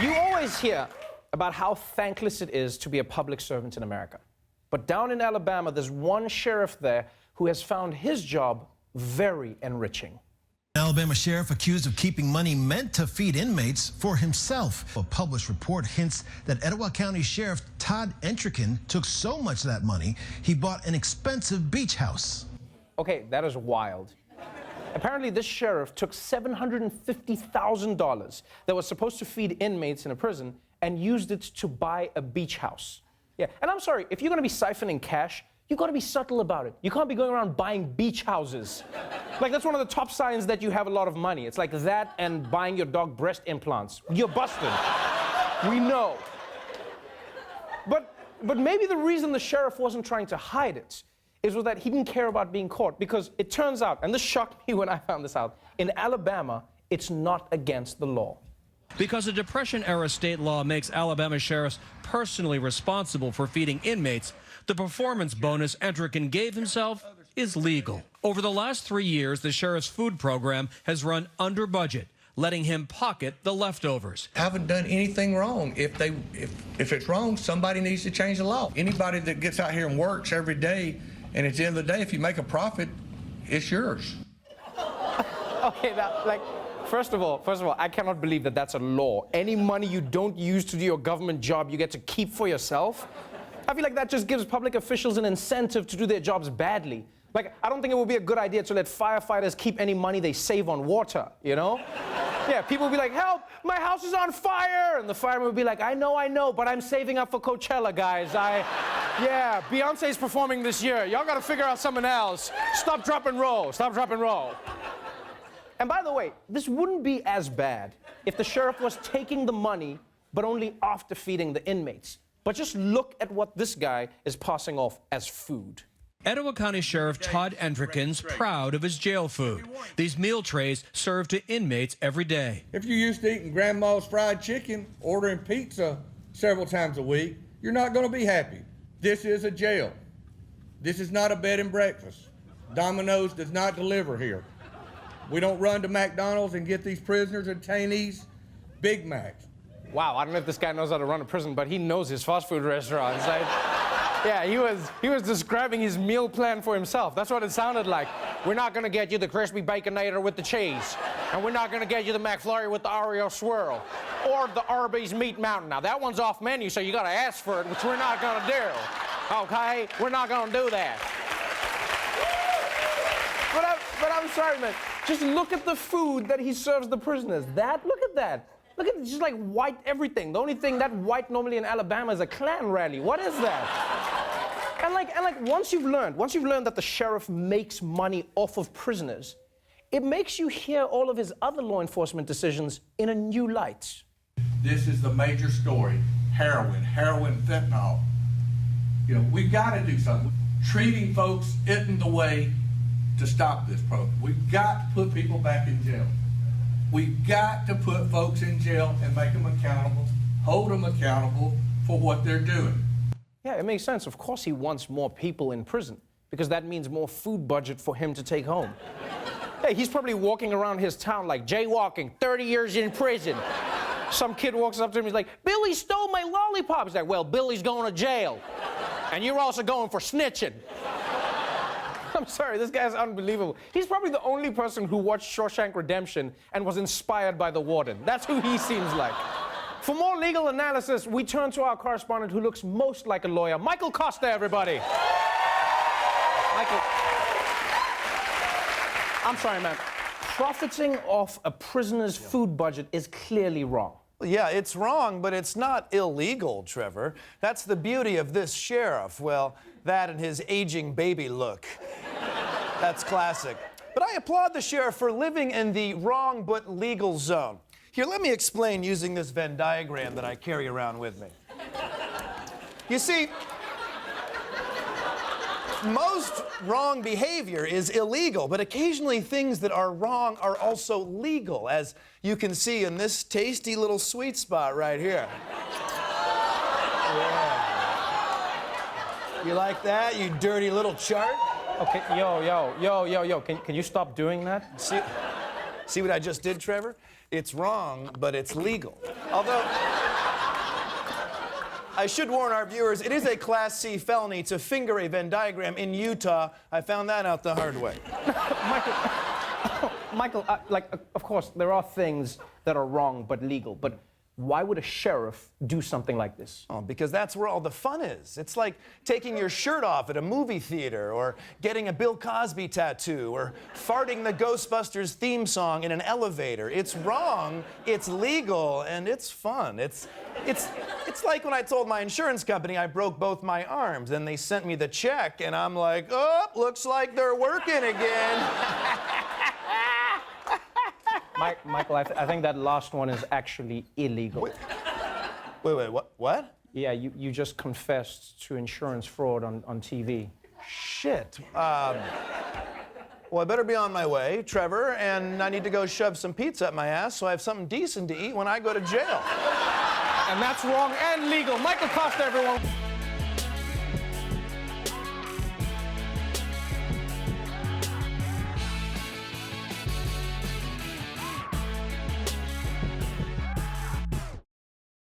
You always hear about how thankless it is to be a public servant in America. But down in Alabama, there's one sheriff there who has found his job very enriching. An Alabama sheriff accused of keeping money meant to feed inmates for himself. A published report hints that Etowah County Sheriff Todd Entricken took so much of that money, he bought an expensive beach house. Okay, that is wild. Apparently, this sheriff took $750,000 that was supposed to feed inmates in a prison and used it to buy a beach house. Yeah, and I'm sorry, if you're gonna be siphoning cash, you gotta be subtle about it. You can't be going around buying beach houses. Like, that's one of the top signs that you have a lot of money. It's like that and buying your dog breast implants. You're busted. We know. But maybe the reason the sheriff wasn't trying to hide it is that he didn't care about being caught, because it turns out, and this shocked me when I found this out, in Alabama, it's not against the law. Because a Depression-era state law makes Alabama sheriffs personally responsible for feeding inmates, the performance bonus Entricken gave himself is legal. Over the last 3 years, the sheriff's food program has run under budget, letting him pocket the leftovers. I haven't done anything wrong. If it's wrong, somebody needs to change the law. Anybody that gets out here and works every day, and at the end of the day, if you make a profit, it's yours. Okay, now, like, first of all, I cannot believe that that's a law. Any money you don't use to do your government job, you get to keep for yourself. I feel like that just gives public officials an incentive to do their jobs badly. Like, I don't think it would be a good idea to let firefighters keep any money they save on water, you know? Yeah, people will be like, help, my house is on fire! And the fireman would be like, I know, but I'm saving up for Coachella, guys. Yeah, Beyonce's performing this year. Y'all gotta figure out something else. Stop, drop, and roll. Stop, drop, and roll. And by the way, this wouldn't be as bad if the sheriff was taking the money, but only after feeding the inmates. But just look at what this guy is passing off as food. Etowah County Sheriff Todd Entricken's proud of his jail food. These meal trays served to inmates every day. If you're used to eating grandma's fried chicken, ordering pizza several times a week, you're not going to be happy. This is a jail. This is not a bed and breakfast. Domino's does not deliver here. We don't run to McDonald's and get these prisoners and detainees Big Macs. Wow, I don't know if this guy knows how to run a prison, but he knows his fast food restaurants. Yeah, he was describing his meal plan for himself. That's what it sounded like. We're not gonna get you the crispy baconator with the cheese, and we're not gonna get you the McFlurry with the Oreo swirl, or the Arby's Meat Mountain. Now, that one's off menu, so you gotta ask for it, which we're not gonna do. Okay? We're not gonna do that. But I'm sorry, man. Just look at the food that he serves the prisoners. Look at that. Look at it, just like white everything. The only thing that white normally in Alabama is a Klan rally. What is that? And like once you've learned that the sheriff makes money off of prisoners, it makes you hear all of his other law enforcement decisions in a new light. This is the major story. Heroin, fentanyl. You know, we've got to do something. Treating folks isn't the way to stop this program. We've got to put people back in jail. We've got to put folks in jail and make them accountable, hold them accountable for what they're doing. Yeah, it makes sense. Of course he wants more people in prison, because that means more food budget for him to take home. Hey, he's probably walking around his town like jaywalking, 30 years in prison. Some kid walks up to him, he's like, Billy stole my lollipop. He's like, well, Billy's going to jail. And you're also going for snitching. I'm sorry, this guy's unbelievable. He's probably the only person who watched Shawshank Redemption and was inspired by the warden. That's who he seems like. For more legal analysis, we turn to our correspondent who looks most like a lawyer, Michael Kosta, everybody. Michael. I'm sorry, man. Profiting off a prisoner's food budget is clearly wrong. Yeah, it's wrong, but it's not illegal, Trevor. That's the beauty of this sheriff. Well, that and his aging baby look. That's classic. But I applaud the sheriff for living in the wrong but legal zone. Here, let me explain using this Venn diagram that I carry around with me. You see, most wrong behavior is illegal, but occasionally things that are wrong are also legal, as you can see in this tasty little sweet spot right here. Yeah. You like that, you dirty little chart? Okay, yo, can you stop doing that? See what I just did, Trevor? It's wrong, but it's legal. Although I should warn our viewers, it is a Class C felony to finger a Venn diagram in Utah. I found that out the hard way. Michael, of course, there are things that are wrong but legal, but why would a sheriff do something like this? Oh, because that's where all the fun is. It's like taking your shirt off at a movie theater, or getting a Bill Cosby tattoo, or farting the Ghostbusters theme song in an elevator. It's wrong, it's legal, and it's fun. It's like when I told my insurance company I broke both my arms, then they sent me the check, and I'm like, oh, looks like they're working again. Michael, I think that last one is actually illegal. Wait, what? Yeah, you just confessed to insurance fraud on TV. Shit. Well, I better be on my way, Trevor, and I need to go shove some pizza up my ass so I have something decent to eat when I go to jail. And that's wrong and legal. Michael Kosta, everyone.